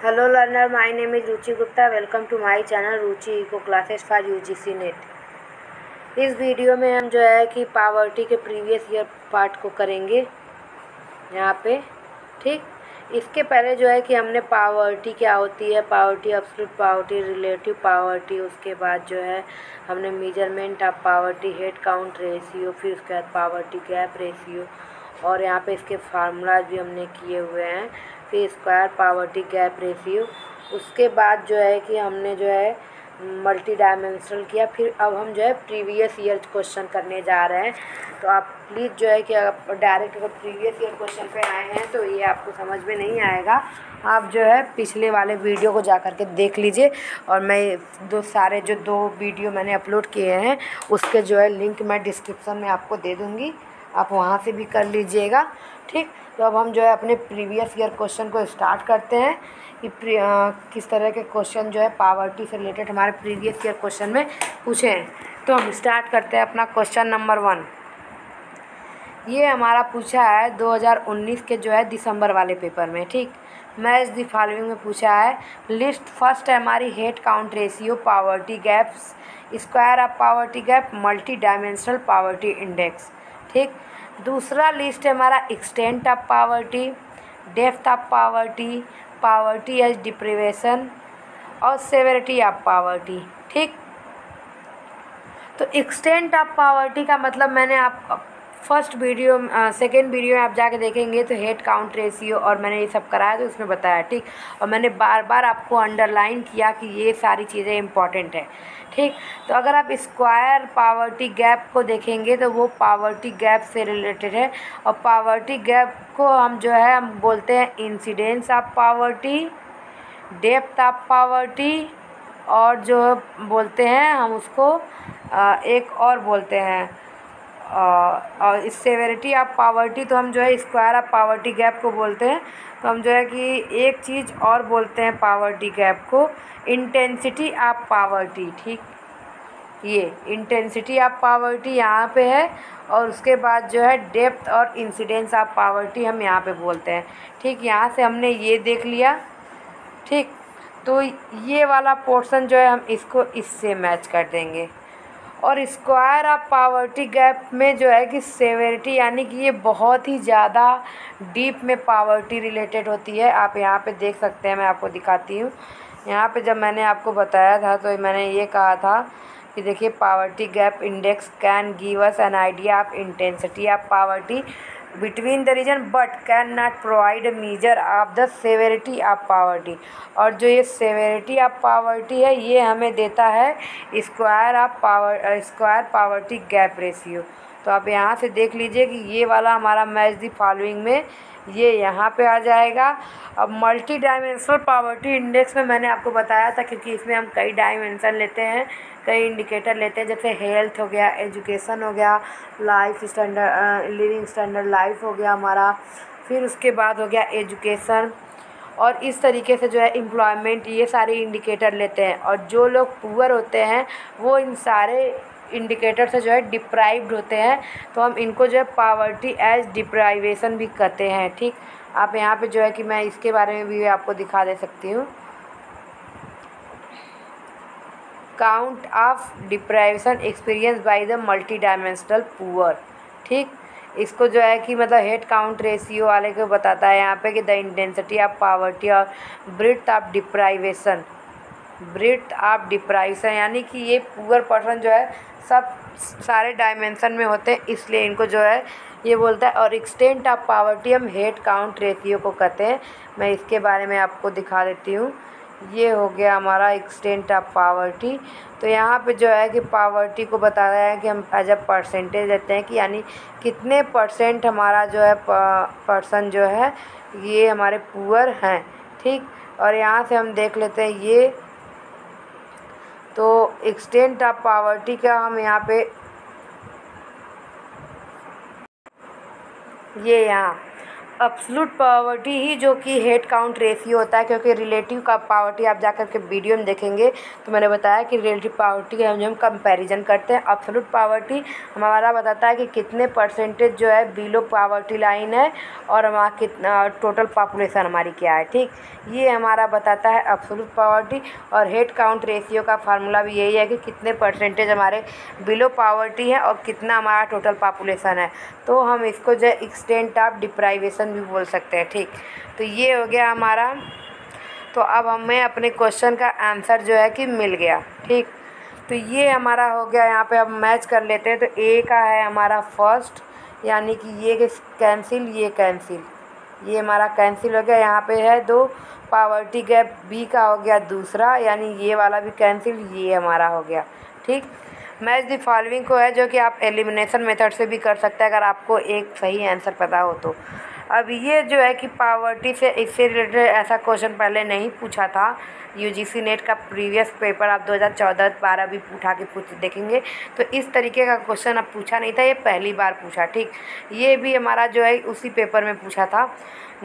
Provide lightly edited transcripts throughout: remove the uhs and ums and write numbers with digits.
Hello learner, my name is Ruchi Gupta. Welcome to my channel Ruchi Eco Classes for UGC Net। इस video में हम जो है कि पावर्टी के प्रीवियस ईयर पार्ट को करेंगे यहाँ पे। ठीक, इसके पहले जो है कि हमने पावर्टी क्या होती है, poverty, absolute poverty, relative poverty, उसके बाद जो है हमने measurement of poverty, head count ratio, फिर उसके बाद पावर्टी गैप रेशियो, और यहाँ पे इसके फार्मूलाज भी हमने किए हुए हैं। फिर स्क्वायर पावर्टी गैप रेशियो, उसके बाद जो है कि हमने जो है मल्टी डायमेंशनल किया। फिर अब हम जो है प्रीवियस ईयर क्वेश्चन करने जा रहे हैं। तो आप प्लीज़ जो है कि आप डायरेक्ट अगर प्रीवियस ईयर क्वेश्चन पे आए हैं तो ये आपको समझ में नहीं आएगा। आप जो है पिछले वाले वीडियो को जा कर के देख लीजिए, और मैं दो वीडियो मैंने अपलोड किए हैं उसके जो है लिंक मैं डिस्क्रिप्शन में आपको दे दूँगी, आप वहाँ से भी कर लीजिएगा। ठीक, तो अब हम जो है अपने प्रीवियस ईयर क्वेश्चन को स्टार्ट करते हैं कि किस तरह के क्वेश्चन जो है पावर्टी से रिलेटेड हमारे प्रीवियस ईयर क्वेश्चन में पूछे हैं। तो हम स्टार्ट करते हैं अपना क्वेश्चन नंबर 1। ये हमारा पूछा है 2019 के जो है दिसंबर वाले पेपर में। ठीक, मैच द फॉलोइंग में पूछा है। लिस्ट फर्स्ट है हमारी head count ratio, poverty gaps, square of poverty gap, multi dimensional poverty index. ठीक, दूसरा लिस्ट है हमारा extent of poverty, depth of poverty, poverty as deprivation और सेवेरिटी ऑफ पावर्टी। ठीक, तो एक्सटेंट ऑफ पावर्टी का मतलब मैंने आप सेकेंड वीडियो में आप जाके देखेंगे तो हेड काउंट रेशियो और मैंने ये सब कराया तो उसमें बताया। ठीक, और मैंने बार बार आपको अंडरलाइन किया कि ये सारी चीज़ें इंपॉर्टेंट है। ठीक, तो अगर आप स्क्वायर पावर्टी गैप को देखेंगे तो वो पावर्टी गैप से रिलेटेड है, और पावर्टी गैप को हम जो है हम बोलते हैं incidence of poverty, depth of poverty, और जो बोलते हैं हम उसको एक और बोलते हैं और इस सेवेरिटी ऑफ पावर्टी तो हम जो है स्क्वायर ऑफ पावर्टी गैप को बोलते हैं। तो हम जो है कि एक चीज़ और बोलते हैं पावर्टी गैप को, इंटेंसिटी ऑफ पावर्टी। ठीक, ये इंटेंसिटी ऑफ पावर्टी यहाँ पे है, और उसके बाद जो है डेप्थ और इंसिडेंस ऑफ पावर्टी हम यहाँ पे बोलते हैं। ठीक, यहाँ से हमने ये देख लिया। ठीक, तो ये वाला पोर्शन जो है हम इसको इससे मैच कर देंगे। और स्क्वायर ऑफ पावर्टी गैप में जो है कि सेवेरिटी यानी कि ये बहुत ही ज़्यादा डीप में पावर्टी रिलेटेड होती है। आप यहाँ पे देख सकते हैं, मैं आपको दिखाती हूँ। यहाँ पे जब मैंने आपको बताया था तो मैंने ये कहा था कि देखिए poverty gap index can give us an idea of intensity of poverty between the region but can not provide a measure of the severity of poverty. और जो ये सेवेरिटी ऑफ पावर्टी है ये हमें देता है स्क्वायर पावर्टी गैप रेशियो। तो आप यहाँ से देख लीजिए कि ये वाला हमारा मैच द फॉलोइंग में ये यहाँ पे आ जाएगा। अब मल्टी डायमेंशनल पावर्टी इंडेक्स में मैंने आपको बताया था, क्योंकि इसमें हम कई डायमेंशन लेते हैं, कई इंडिकेटर लेते हैं, जैसे हेल्थ हो गया, एजुकेशन हो गया, life standard, living standard life हो गया हमारा, फिर उसके बाद हो गया एजुकेशन, और इस तरीके से जो है एम्प्लॉयमेंट, ये सारे इंडिकेटर लेते हैं। और जो लोग पुअर होते हैं वो इन सारे इंडिकेटर से जो है डिप्राइव्ड होते हैं, तो हम इनको जो है पावर्टी एज डिप्राइवेशन भी कहते हैं। ठीक, आप यहाँ पे जो है कि मैं इसके बारे में भी आपको दिखा दे सकती हूँ। Count of deprivation experience by the multi dimensional poor. ठीक, इसको जो है कि मतलब हेड काउंट रेशियो वाले को बताता है यहाँ पे कि द इंटेंसिटी ऑफ पावर्टी और ब्रेड्थ ऑफ डिप्राइवेशन, यानी कि ये पुअर पर्सन जो है सब सारे डायमेंशन में होते हैं, इसलिए इनको जो है ये बोलता है। और एक्सटेंट ऑफ पावर्टी हम हेड काउंट रेशियो को कहते हैं। मैं इसके बारे में आपको दिखा देती हूँ। ये हो गया हमारा एक्सटेंट ऑफ पावर्टी। तो यहाँ पे जो है कि पावर्टी को बताया है कि हम एज अ परसेंटेज देते हैं कि यानी कितने परसेंट हमारा जो है पर्सन जो है ये हमारे पुअर हैं। ठीक, और यहाँ से हम देख लेते हैं ये, तो एक्सटेंट ऑफ पावर्टी का हम यहाँ पे ये यहाँ एब्सोल्यूट पावर्टी ही जो कि हेड काउंट रेशियो होता है, क्योंकि रिलेटिव का पावर्टी आप जाकर के वीडियो में देखेंगे तो मैंने बताया कि रिलेटिव पावर्टी का हम कंपैरिजन करते हैं। एब्सोल्यूट पावर्टी हमारा बताता है कि कितने परसेंटेज जो है बिलो पावर्टी लाइन है और हमारा कितना टोटल पॉपुलेशन हमारी क्या है। ठीक, ये हमारा बताता है एब्सोल्यूट पावर्टी। और हेड काउंट रेशियो का फार्मूला भी यही है कि कितने परसेंटेज हमारे बिलो पावर्टी है और कितना हमारा टोटल पॉपुलेशन है। तो हम इसको जो एक्सटेंट ऑफ डिप्राइवेशन भी बोल सकते हैं। ठीक, तो ये हो गया हमारा। तो अब हमें अपने क्वेश्चन का आंसर जो है कि मिल गया। ठीक, तो ये हमारा हो गया। यहाँ पे अब मैच कर लेते हैं। तो ए का है हमारा फर्स्ट, यानी कि ये कैंसिल, ये कैंसिल, ये हमारा कैंसिल हो गया। यहाँ पे है 2 पावर्टी गैप। बी का हो गया दूसरा, यानी ये वाला भी कैंसिल, ये हमारा हो गया। ठीक, मैच द फॉलोइंग को है जो कि आप एलिमिनेशन मेथड से भी कर सकते हैं अगर आपको एक सही आंसर पता हो तो। अब ये जो है कि पावर्टी से इससे रिलेटेड ऐसा क्वेश्चन पहले नहीं पूछा था। यूजीसी नेट का प्रीवियस पेपर आप 2014-12 भी उठा के देखेंगे तो इस तरीके का क्वेश्चन अब पूछा नहीं था, ये पहली बार पूछा। ठीक, ये भी हमारा जो है उसी पेपर में पूछा था,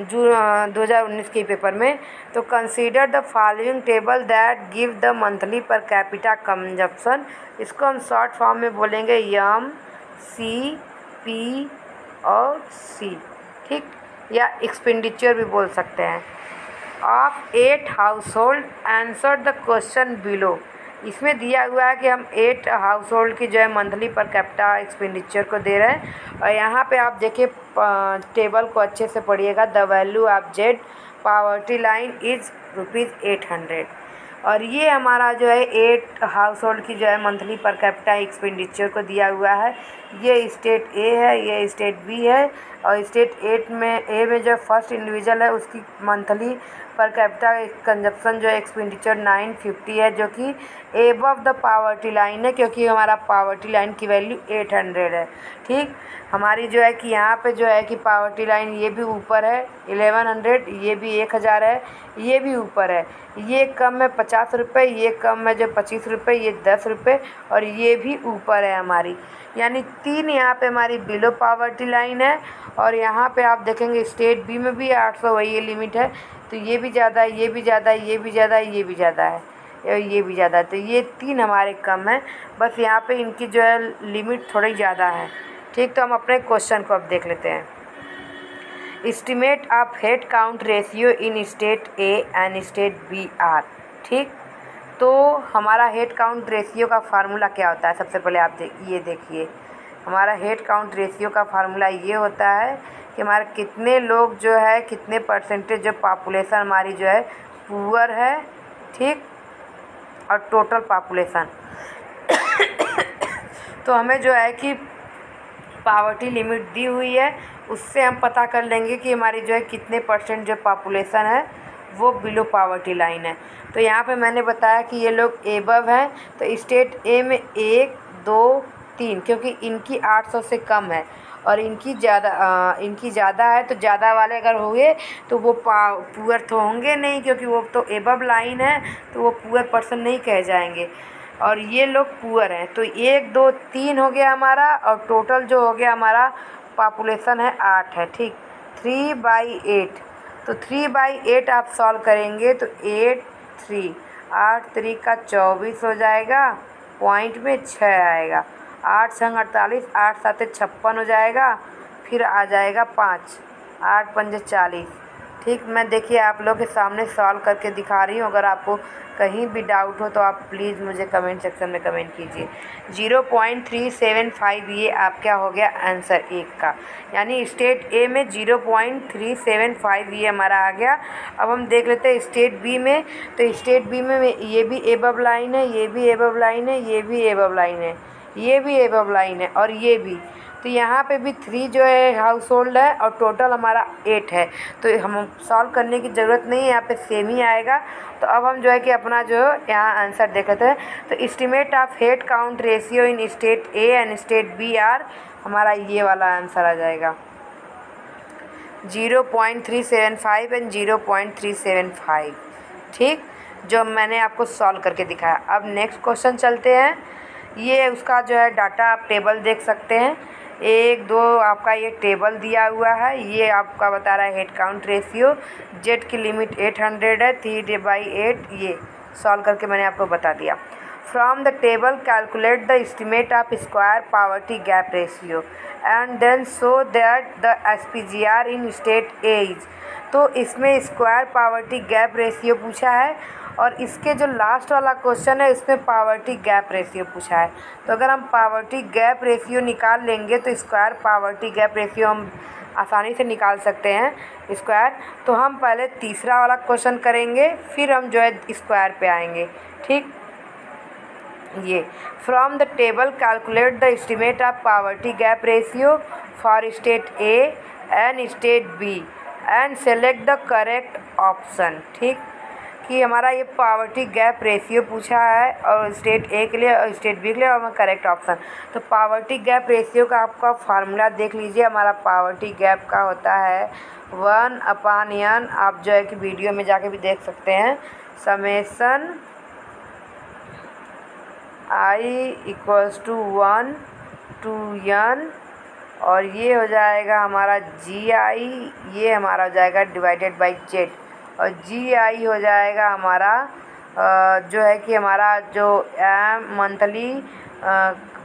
जो 2019 के पेपर में। तो consider the following table that give the monthly per capita consumption. इसको हम शॉर्ट फॉर्म में बोलेंगे यम, सी, पी और सी। ठीक, या एक्सपेंडिचर भी बोल सकते हैं। Of 8 house hold answer the question below. इसमें दिया हुआ है कि हम 8 हाउस होल्ड की जो है मंथली पर कैपिटा एक्सपेंडिचर को दे रहे हैं। और यहाँ पे आप देखिए टेबल को अच्छे से पढ़िएगा। The value of Z poverty line is ₹800। और ये हमारा जो है 8 हाउस होल्ड की जो है मंथली पर कैपिटा एक्सपेंडिचर को दिया हुआ है। ये स्टेट ए है, ये स्टेट बी है। और स्टेट ए में जो फर्स्ट इंडिविजुअल है उसकी मंथली पर कैपिटा कंजप्शन जो है एक्सपेंडिचर 950 है, जो कि एबव द पावर्टी लाइन है, क्योंकि हमारा पावर्टी लाइन की वैल्यू 800 है। ठीक, हमारी जो है कि यहाँ पे जो है कि पावर्टी लाइन ये भी ऊपर है 1100, ये भी 1000 है, ये भी ऊपर है। ये कम है 50 रुपये, ये कम है जो 25 रुपये, ये 10 रुपये, और ये भी ऊपर है हमारी। यानी 3 यहाँ पे हमारी बिलो पावर्टी लाइन है। और यहाँ पे आप देखेंगे स्टेट बी में भी 800 वही लिमिट है। तो ये भी ज़्यादा है, ये भी ज़्यादा है, ये भी ज़्यादा है, ये भी ज़्यादा है, ये भी ज़्यादा है। तो ये 3 हमारे कम है, बस यहाँ पे इनकी जो है लिमिट थोड़ी ज़्यादा है। ठीक, तो हम अपने क्वेश्चन को अब देख लेते हैं। Estimate of head count ratio in state A and state B are. ठीक, तो हमारा हेड काउंट रेशियो का फार्मूला क्या होता है? सबसे पहले आप ये देखिए, हमारा हेड काउंट रेशियो का फार्मूला ये होता है कि हमारे कितने लोग जो है, कितने परसेंटेज जो पॉपुलेशन हमारी जो है पुअर है। ठीक, और टोटल पॉपुलेशन तो हमें जो है कि पावर्टी लिमिट दी हुई है, उससे हम पता कर लेंगे कि हमारी जो है कितने परसेंट जो पॉपुलेशन है वो बिलो पावर्टी लाइन है। तो यहाँ पे मैंने बताया कि ये लोग एबव हैं। तो स्टेट ए में 1, 2, 3, क्योंकि इनकी 800 से कम है और इनकी ज़्यादा है। तो ज़्यादा वाले अगर हुए तो वो पुअर तो होंगे नहीं, क्योंकि वो तो एबव लाइन है, तो वो पुअर पर्सन नहीं कहे जाएंगे। और ये लोग पुअर हैं। तो 1, 2, 3 हो गया हमारा, और टोटल जो हो गया हमारा पॉपुलेशन है 8 है। ठीक, 3/8। तो 3/8 आप सॉल्व करेंगे तो 8, 3, 8 3 का 24 हो जाएगा, पॉइंट में 6 आएगा। 8 6 48, 8 7 56 हो जाएगा, फिर आ जाएगा 5, 8 5 40। ठीक, मैं देखिए आप लोग के सामने सॉल्व करके दिखा रही हूँ। अगर आपको कहीं भी डाउट हो तो आप प्लीज़ मुझे कमेंट सेक्शन में कमेंट कीजिए। 0.375 ये आपका हो गया आंसर 1 का, यानी स्टेट ए में 0.375 ये हमारा आ गया। अब हम देख लेते हैं स्टेट बी में। तो स्टेट बी में ये भी एबव लाइन है, ये भी एबव लाइन है, ये भी एबव लाइन है, ये भी एबव लाइन है, और ये भी। तो यहाँ पे भी 3 जो है हाउस होल्ड है और टोटल हमारा 8 है। तो हम सॉल्व करने की ज़रूरत नहीं है, यहाँ पे सेम ही आएगा। तो अब हम जो है कि अपना जो यहाँ आंसर देख लेते हैं। तो estimate of head count ratio in state A and state B are, हमारा ये वाला आंसर आ जाएगा 0.375 एंड 0.375। ठीक, जो मैंने आपको सॉल्व करके दिखाया। अब नेक्स्ट क्वेश्चन चलते हैं। ये उसका जो है डाटा आप टेबल देख सकते हैं। 1 2 आपका ये टेबल दिया हुआ है, ये आपका बता रहा है हेड काउंट रेशियो। जेड की लिमिट 800 है, 3/8 ये सॉल्व करके मैंने आपको बता दिया। From the table calculate the estimate of square poverty gap ratio and then show that the SPGR in state A is. तो इसमें स्क्वायर पावर्टी गैप रेशियो पूछा है और इसके जो लास्ट वाला क्वेश्चन है इसमें पावर्टी गैप रेशियो पूछा है। तो अगर हम पावर्टी गैप रेशियो निकाल लेंगे तो स्क्वायर पावर्टी गैप रेशियो हम आसानी से निकाल सकते हैं स्क्वायर। तो हम पहले तीसरा वाला क्वेश्चन करेंगे, फिर हम जो है स्क्वायर पे आएंगे। ठीक, ये from the table calculate the estimate of poverty gap ratio for state A and state B and select the correct option. ठीक, कि हमारा ये पावर्टी गैप रेशियो पूछा है और स्टेट ए के लिए और स्टेट बी के लिए, और करेक्ट ऑप्शन। तो पावर्टी गैप रेशियो का आपका फार्मूला देख लीजिए। हमारा पावर्टी गैप का होता है 1/n, आप जो है कि वीडियो में जाके भी देख सकते हैं, समेसन i = 1 to n, और ये हो जाएगा हमारा GI, ये हमारा हो जाएगा डिवाइडेड बाई जेड, और GI हो जाएगा हमारा जो है कि हमारा जो मंथली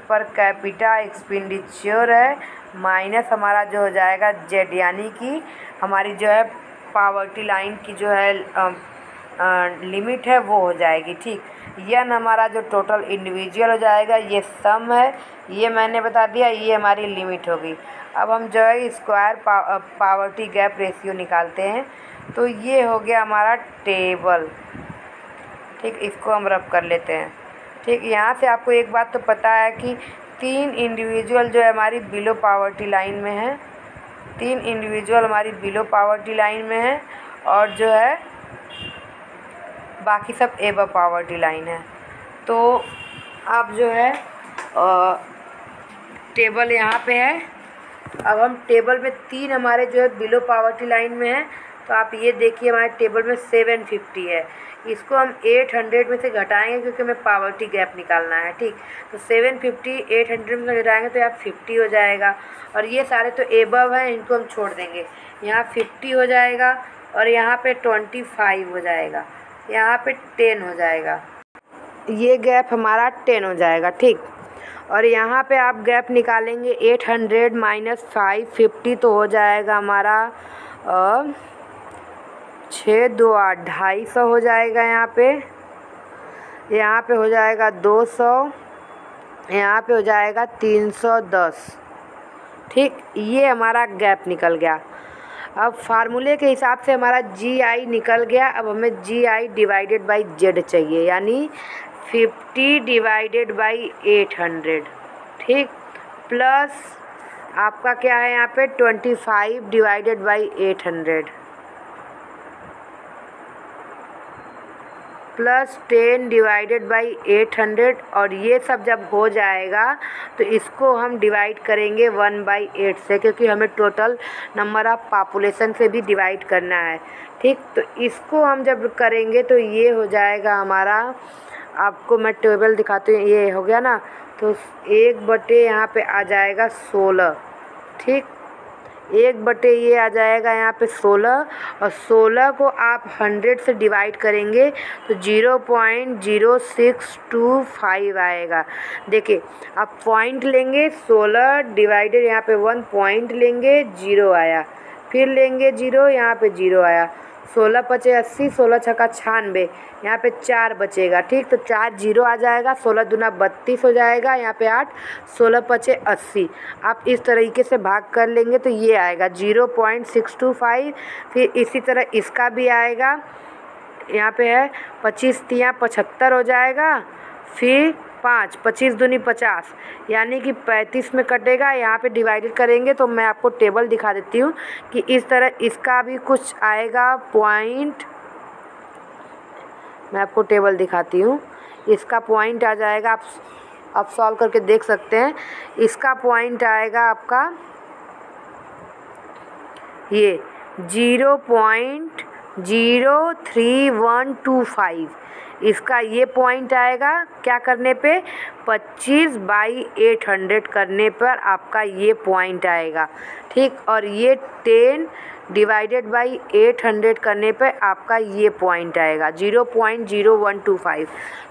पर कैपिटा एक्सपेंडिचर है माइनस हमारा जो हो जाएगा जेड, यानी कि हमारी जो है पावर्टी लाइन की जो है लिमिट है वो हो जाएगी। ठीक, यन हमारा जो टोटल इंडिविजुअल हो जाएगा, ये सम है, ये मैंने बता दिया, ये हमारी लिमिट होगी। अब हम जो है स्क्वायर पावर्टी गैप रेशियो निकालते हैं। तो ये हो गया हमारा टेबल। ठीक, इसको हम रब कर लेते हैं। ठीक, यहाँ से आपको एक बात तो पता है कि 3 इंडिविजुअल जो है हमारी बिलो पावर्टी लाइन में है, 3 इंडिविजुअल हमारी बिलो पावर्टी लाइन में है, और जो है बाकी सब एबव पावर्टी लाइन है। तो अब जो है टेबल यहाँ पे है। अब हम टेबल में 3 हमारे जो है बिलो पावर्टी लाइन में है। तो आप ये देखिए हमारे टेबल में 750 है, इसको हम 800 में से घटाएंगे क्योंकि हमें पावर्टी गैप निकालना है। ठीक, तो 750 800 में से घटाएंगे तो यहाँ 50 हो जाएगा, और ये सारे तो एबव हैं, इनको हम छोड़ देंगे। यहाँ 50 हो जाएगा और यहाँ पे 25 हो जाएगा, यहाँ पे 10 हो जाएगा, ये गैप हमारा 10 हो जाएगा। ठीक, और यहाँ पे आप गैप निकालेंगे 800 माइनस 550 तो हो जाएगा हमारा 6 2 8 250 हो जाएगा। यहाँ पे हो जाएगा 200, यहाँ पे हो जाएगा 310। ठीक, ये हमारा गैप निकल गया। अब फार्मूले के हिसाब से हमारा GI निकल गया। अब हमें GI डिवाइडेड बाई जेड चाहिए, यानी 50 डिवाइडेड बाई 800। ठीक, प्लस आपका क्या है यहाँ पे 25 divided by 800 plus 10 divided by 800, और ये सब जब हो जाएगा तो इसको हम डिवाइड करेंगे 1/8 से, क्योंकि हमें टोटल नंबर ऑफ़ पॉपुलेशन से भी डिवाइड करना है। ठीक, तो इसको हम जब करेंगे तो ये हो जाएगा हमारा, आपको मैं टेबल दिखाती हूँ, ये हो गया ना, तो 1/, यहाँ पे आ जाएगा 16। ठीक, 1/, ये आ जाएगा यहाँ पे 16, और 16 को आप 100 से डिवाइड करेंगे तो 0.0625 आएगा। देखिए, आप पॉइंट लेंगे, 16 डिवाइडेड यहाँ पे 1 पॉइंट लेंगे, 0 आया, फिर लेंगे 0, यहाँ पे 0 आया, 16 पचे 80, 16 छक्का 96, यहाँ पे 4 बचेगा। ठीक, तो 4 0 आ जाएगा, 16 दूना 32 हो जाएगा, यहाँ पे 8, 16 पचे 80। आप इस तरीके से भाग कर लेंगे तो ये आएगा 0.625। फिर इसी तरह इसका भी आएगा, यहाँ पे है 25 तियाँ 75 हो जाएगा, फिर 5 25 दूनी 50, यानी कि 35 में कटेगा। यहाँ पे डिवाइडेड करेंगे तो मैं आपको टेबल दिखा देती हूँ कि इस तरह इसका भी कुछ आएगा पॉइंट। मैं आपको टेबल दिखाती हूँ, इसका पॉइंट आ जाएगा, आप सॉल्व करके देख सकते हैं। इसका पॉइंट आएगा आपका ये 03125। इसका ये पॉइंट आएगा क्या करने पे, 25/800 करने पर आपका ये पॉइंट आएगा, ठीक। और ये 10 डिवाइडेड बाई 800 करने पे आपका ये पॉइंट आएगा 0.0125।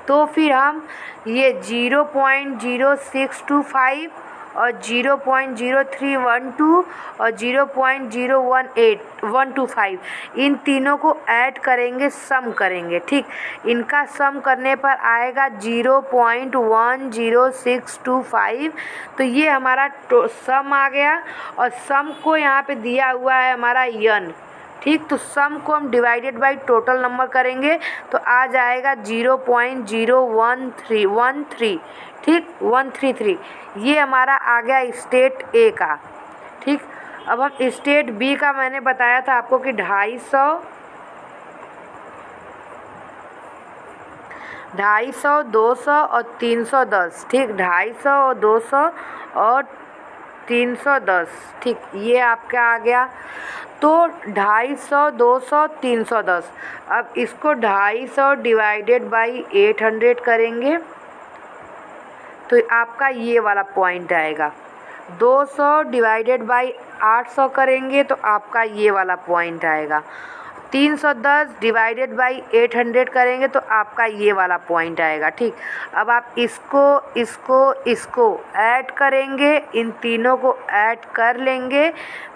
तो फिर हम ये 0.0625 और 0.0312 और 0.018125 इन तीनों को ऐड करेंगे, सम करेंगे, ठीक। इनका सम करने पर आएगा 0.10625। तो ये हमारा सम आ गया और सम को यहाँ पे दिया हुआ है हमारा n, ठीक। तो सम को हम डिवाइडेड बाई टोटल नंबर करेंगे तो आ जाएगा 0.01313, ठीक, 133। ये हमारा आ गया स्टेट ए का, ठीक। अब हम स्टेट बी का मैंने बताया था आपको कि 250, 200 और 310, ठीक। 250 और 200 और 310, ठीक। ये आपका आ गया। तो 250, 200, 310। अब इसको 250 डिवाइडेड बाई 800 करेंगे तो आपका ये वाला पॉइंट आएगा। 200 डिवाइडेड बाई 800 करेंगे तो आपका ये वाला पॉइंट आएगा। 310 डिवाइडेड बाई 800 करेंगे तो आपका ये वाला पॉइंट आएगा, ठीक। अब आप इसको ऐड करेंगे, इन तीनों को ऐड कर लेंगे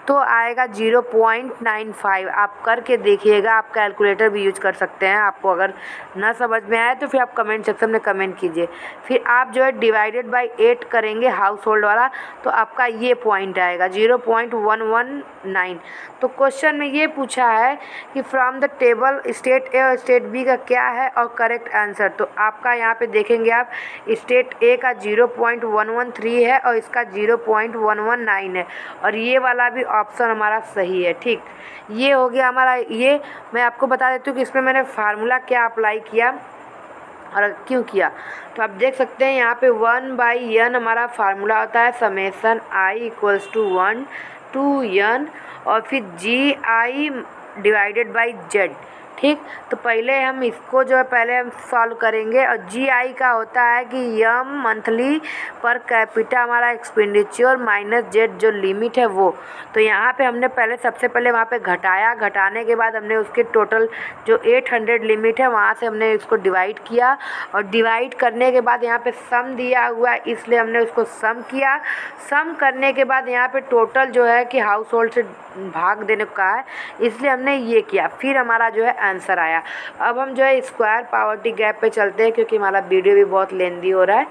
तो आएगा 0.95। आप करके देखिएगा, आप कैलकुलेटर भी यूज कर सकते हैं। आपको अगर ना समझ में आए तो फिर आप कमेंट सेक्शन में कमेंट कीजिए। फिर आप जो है डिवाइडेड बाई 8 करेंगे हाउस होल्ड वाला तो आपका ये पॉइंट आएगा 0.119। तो क्वेश्चन में ये पूछा है कि from the table state A और स्टेट बी का क्या है और करेक्ट आंसर। तो आपका यहाँ पे देखेंगे आप, स्टेट ए का 0.113 है और इसका 0.119 है और ये वाला भी ऑप्शन हमारा सही है, ठीक। ये हो गया हमारा। ये मैं आपको बता देती हूँ कि इसमें मैंने फार्मूला क्या अप्लाई किया और क्यों किया। तो आप देख सकते हैं यहाँ पे 1/n हमारा फार्मूला होता है, summation i equals to 1 to n और फिर GI डिवाइडेड बाई Z, ठीक। तो पहले हम इसको जो है पहले हम सॉल्व करेंगे और GI का होता है कि यम मंथली पर कैपिटा हमारा एक्सपेंडिचर माइनस Z जो लिमिट है वो। तो यहाँ पे हमने पहले सबसे पहले वहाँ पे घटाया, घटाने के बाद हमने उसके टोटल जो 800 लिमिट है वहाँ से हमने इसको डिवाइड किया और डिवाइड करने के बाद यहाँ पे सम दिया हुआ है इसलिए हमने उसको सम किया। सम करने के बाद यहाँ पे टोटल जो है कि हाउस होल्ड से भाग देने का है इसलिए हमने ये किया, फिर हमारा जो है आंसर आया। अब हम जो है स्क्वायर पावर्टी गैप पे चलते हैं क्योंकि हमारा वीडियो भी बहुत लेंदी हो रहा है।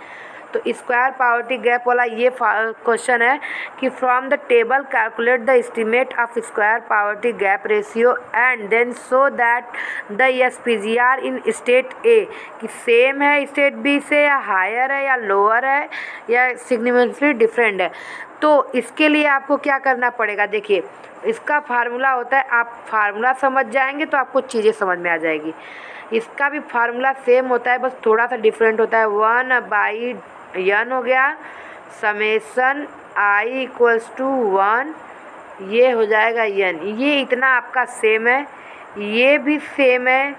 तो स्क्वायर पावर्टी गैप वाला ये क्वेश्चन है कि from the table calculate the estimate of square poverty gap ratio and then so that the SPGR in state A कि सेम है स्टेट बी से या हायर है या लोअर है या सिग्निफिकेंटली डिफरेंट है। तो इसके लिए आपको क्या करना पड़ेगा, देखिए इसका फार्मूला होता है, आप फार्मूला समझ जाएंगे तो आपको चीज़ें समझ में आ जाएगी। इसका भी फार्मूला सेम होता है, बस थोड़ा सा डिफरेंट होता है। 1/n हो गया समेसन i इक्वल्स टू 1, ये हो जाएगा n। ये इतना आपका सेम है, ये भी सेम है,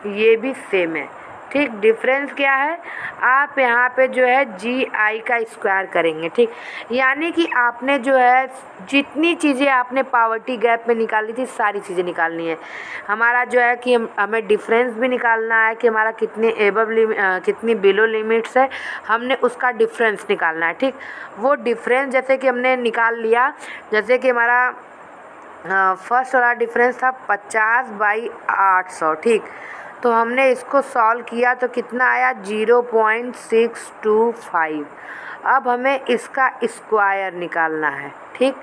ये भी सेम है, ठीक। डिफरेंस क्या है, आप यहाँ पे जो है GI का स्क्वायर करेंगे, ठीक। यानी कि आपने जो है जितनी चीज़ें आपने पावर्टी गैप में निकाली थी सारी चीज़ें निकालनी है। हमारा जो है कि हमें डिफरेंस भी निकालना है कि हमारा कितने एबव लिमिट कितनी बिलो लिमिट्स है, हमने उसका डिफरेंस निकालना है, ठीक। वो डिफरेंस जैसे कि हमने निकाल लिया, जैसे कि हमारा फर्स्ट वाला डिफरेंस था 50/800, ठीक। तो हमने इसको सॉल्व किया तो कितना आया 0.625। अब हमें इसका स्क्वायर निकालना है, ठीक।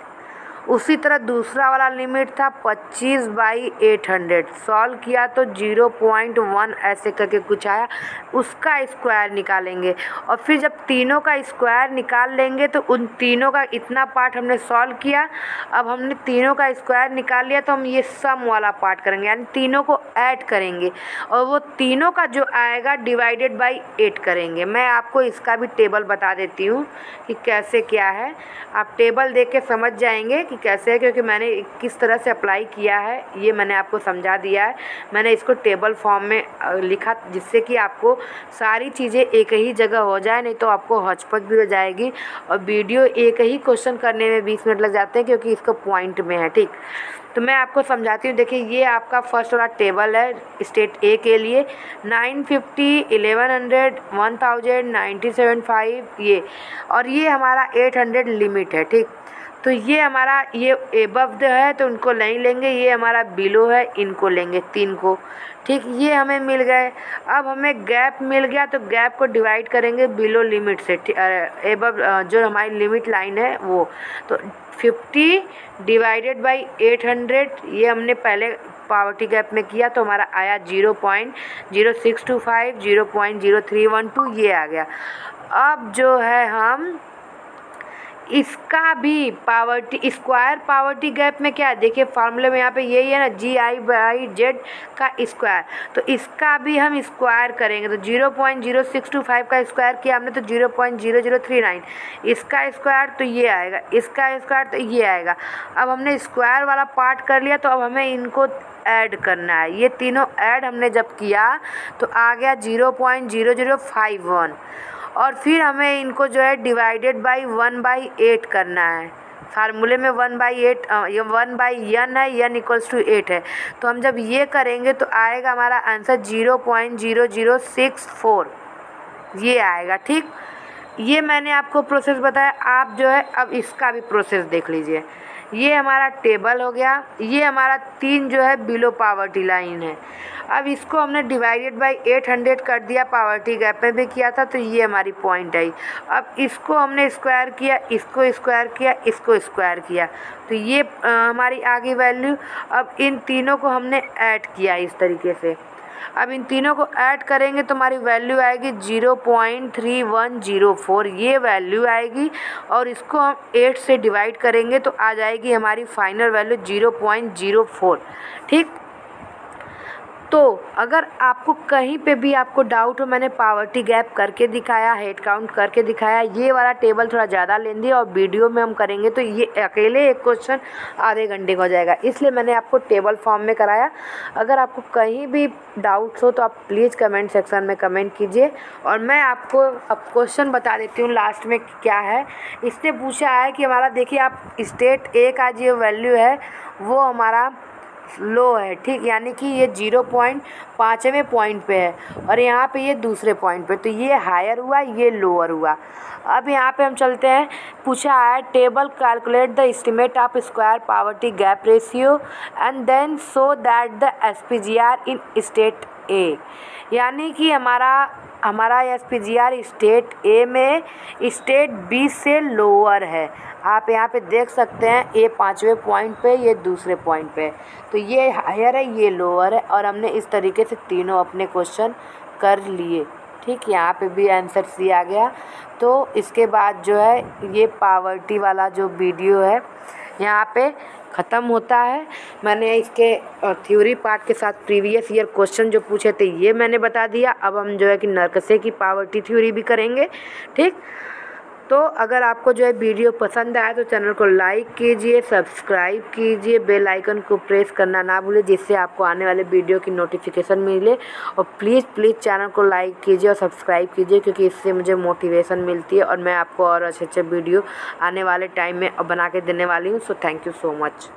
उसी तरह दूसरा वाला लिमिट था 25/800, सॉल्व किया तो 0.1 ऐसे करके कुछ आया, उसका स्क्वायर निकालेंगे। और फिर जब तीनों का स्क्वायर निकाल लेंगे तो उन तीनों का इतना पार्ट हमने सॉल्व किया। अब हमने तीनों का स्क्वायर निकाल लिया तो हम ये सम वाला पार्ट करेंगे, यानी तीनों को ऐड करेंगे और वो तीनों का जो आएगा डिवाइडेड बाई 8 करेंगे। मैं आपको इसका भी टेबल बता देती हूँ कि कैसे क्या है, आप टेबल देख के समझ जाएंगे कि कैसे है, क्योंकि मैंने किस तरह से अप्लाई किया है ये मैंने आपको समझा दिया है। मैंने इसको टेबल फॉर्म में लिखा जिससे कि आपको सारी चीज़ें एक ही जगह हो जाए, नहीं तो आपको हौच-पच भी हो जाएगी और वीडियो एक ही क्वेश्चन करने में 20 मिनट लग जाते हैं, क्योंकि इसको पॉइंट में है। ठीक, तो मैं आपको समझाती हूँ। देखिए ये आपका फर्स्ट वाला टेबल है स्टेट ए के लिए 950, 1100, 1000, 975 ये, और ये हमारा 800 लिमिट है। ठीक, तो ये हमारा ये एबव है तो उनको नहीं लेंगे, ये हमारा बिलो है इनको लेंगे 3 को। ठीक, ये हमें मिल गए। अब हमें गैप मिल गया तो गैप को डिवाइड करेंगे बिलो लिमिट से, एबव जो हमारी लिमिट लाइन है वो, तो 50 डिवाइडेड बाई 800 ये हमने पहले पावर्टी गैप में किया तो हमारा आया 0.0625, 0.0312 ये आ गया। अब जो है हम इसका भी पावर्टी स्क्वायर पावर्टी गैप में क्या है, देखिए फार्मूले में यहाँ पे यही है ना, GI/Z का स्क्वायर, तो इसका भी हम स्क्वायर करेंगे तो 0.0625 का स्क्वायर किया हमने तो 0.0039, इसका स्क्वायर तो ये आएगा, इसका स्क्वायर तो ये आएगा। अब हमने स्क्वायर वाला पार्ट कर लिया तो अब हमें इनको ऐड करना है। ये तीनों ऐड हमने जब किया तो आ गया 0.0051, और फिर हमें इनको जो है डिवाइडेड बाई 1/8 करना है। फार्मूले में 1/8 ये 1/n है, n इक्वल्स टू 8 है, तो हम जब ये करेंगे तो आएगा हमारा आंसर 0.0064 ये आएगा। ठीक, ये मैंने आपको प्रोसेस बताया। आप जो है अब इसका भी प्रोसेस देख लीजिए। ये हमारा टेबल हो गया, ये हमारा 3 जो है बिलो पावर्टी लाइन है। अब इसको हमने डिवाइडेड बाई 800 कर दिया, पावर्टी गैप में भी किया था, तो ये हमारी पॉइंट आई। अब इसको हमने स्क्वायर किया, इसको स्क्वायर किया, इसको स्क्वायर किया, तो ये हमारी आ गई वैल्यू। अब इन तीनों को हमने ऐड किया इस तरीके से। अब इन तीनों को ऐड करेंगे तो हमारी वैल्यू आएगी 0.3104 ये वैल्यू आएगी, और इसको हम 8 से डिवाइड करेंगे तो आ जाएगी हमारी फाइनल वैल्यू 0.04। ठीक, तो अगर आपको कहीं पे भी आपको डाउट हो, मैंने पावर्टी गैप करके दिखाया, हेड काउंट करके दिखाया। ये वाला टेबल थोड़ा ज़्यादा लेंदी और वीडियो में हम करेंगे तो ये अकेले एक क्वेश्चन आधे घंटे का हो जाएगा, इसलिए मैंने आपको टेबल फॉर्म में कराया। अगर आपको कहीं भी डाउट्स हो तो आप प्लीज़ कमेंट सेक्शन में कमेंट कीजिए, और मैं आपको अब क्वेश्चन बता देती हूँ लास्ट में क्या है। इसने पूछा है कि हमारा देखिए आप स्टेट ए का जो वैल्यू है वो हमारा लो है। ठीक, यानी कि ये 0.5वें पॉइंट पे है और यहाँ पे ये दूसरे पॉइंट पे, तो ये हायर हुआ, ये लोअर हुआ। अब यहाँ पे हम चलते हैं। पूछा है table calculate the estimate of square poverty gap ratio and then so that the SPGR in state A, यानी कि हमारा SPGR स्टेट ए में स्टेट बी से लोअर है। आप यहाँ पे देख सकते हैं, ये 5वें पॉइंट पे, ये दूसरे पॉइंट पे, तो ये हायर है, ये लोअर है, और हमने इस तरीके से तीनों अपने क्वेश्चन कर लिए। ठीक, यहाँ पे भी आंसर सी आ गया। तो इसके बाद जो है ये पावर्टी वाला जो वीडियो है यहाँ पे ख़त्म होता है। मैंने इसके थ्योरी पार्ट के साथ प्रीवियस ईयर क्वेश्चन जो पूछे थे ये मैंने बता दिया। अब हम जो है कि नरकसे की पावर्टी थ्योरी भी करेंगे। ठीक, तो अगर आपको जो है वीडियो पसंद आया तो चैनल को लाइक कीजिए, सब्सक्राइब कीजिए, बेल आइकन को प्रेस करना ना भूलें, जिससे आपको आने वाले वीडियो की नोटिफिकेशन मिले। और प्लीज़ चैनल को लाइक कीजिए और सब्सक्राइब कीजिए, क्योंकि इससे मुझे मोटिवेशन मिलती है और मैं आपको और अच्छे वीडियो आने वाले टाइम में बना के देने वाली हूँ। So thank you so much.